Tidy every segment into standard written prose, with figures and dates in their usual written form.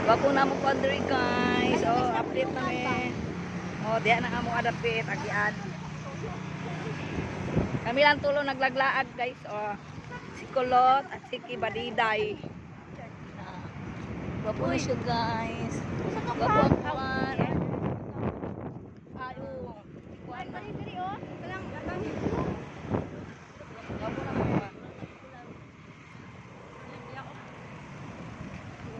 Wapo na mo country guys. Oh, update na mi. Oh, diya na amo adapit agian. Kami lang tulo naglaglaag guys. Oh, si Kulot at si Kibadiday. Wapo na siya guys. Wapo ang kuwan. Ayo. Kuwan na. Wapo na mo.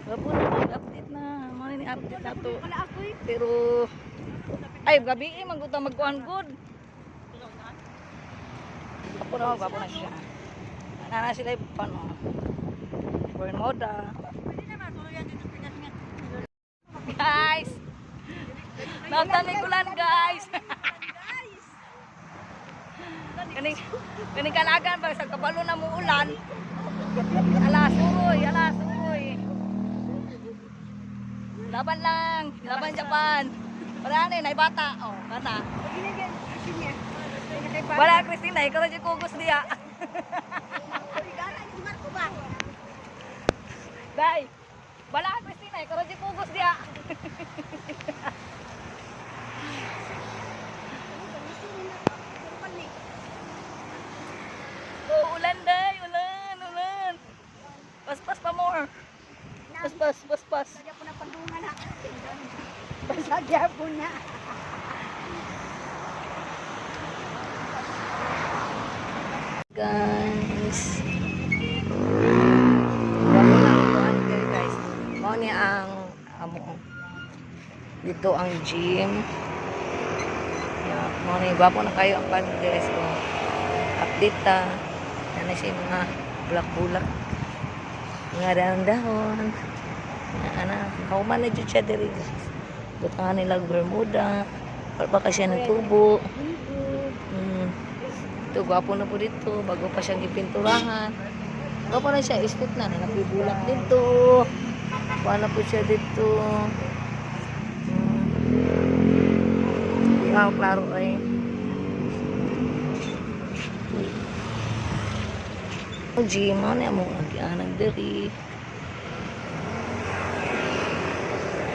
Wapo na mag-update na. Mga ni update na to. Pero ay gabi magkuhan good. Wapo na siya. Nana sila paano. Burn moda. Guys. Nagtanikulan guys. Kaning kalagan pag sa kabalo na mo ulan. Alas uy. Laban lang, laban Japan. Parane nay bata. Oh, bata. Wala Christina, ikaw di kugos diya. Dai. Wala Christina, ikaw di kugos diya. Oh, ulan day, ulan. Pas pa more. Pas. Sadya po na pagdungan na. Sadya po na. Guys. Guys. Mao ni ang amo. Dito ang gym. Mao ni gwapo na kayo ang pan guys. So, update ta. Yan na siya mga bulak-bulak. Mga dahon-dahon. Ana, kauman na dyan siya diri guys. Butangan nila Bermuda. Baka siya ng tubo. Ito, gwapo na po dito. Bago pa siyang ipinturahan. Gwapo na siya. Iskot na. Napibulak dito. Gwapo na po siya dito. Wow, klaro ay. Gym, ano yung mga agianan diri.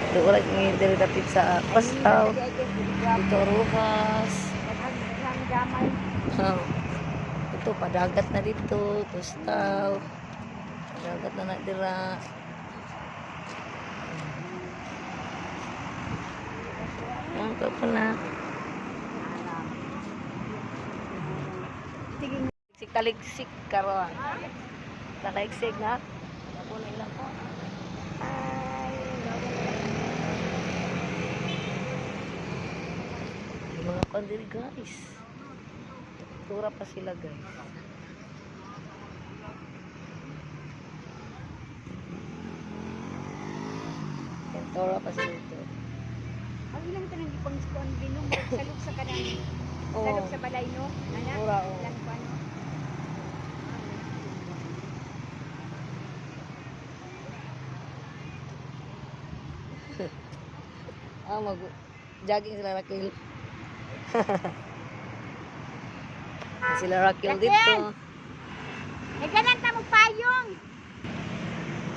Doon ulit may diri dapit sa Pastaw. Dito Rojas. Ito, padagat na dito. Pastaw. Padagat na dira. Ang kapala. Taligsik karon. Taligsik na. Ako na ilang po. Mga kandiri guys. Tura pa sila guys. Tura pa sila ito. Ang ilang ito nang ipang-spawn binong salog sa kanang salog sa balay no? Anak? Tura o. Ilan po ano? Jogging sila Rakil. Sila Rakil dito. Eh ganun ta magpayong.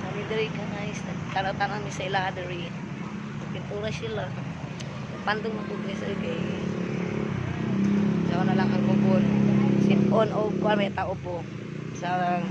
Kami diri guys, nagtanaw-tanaw mi sa ila diri. Pintura sila. Pandong na pugli sa kay. Sawa na lang ang kubon. Sit on o kuan may tao po. Sa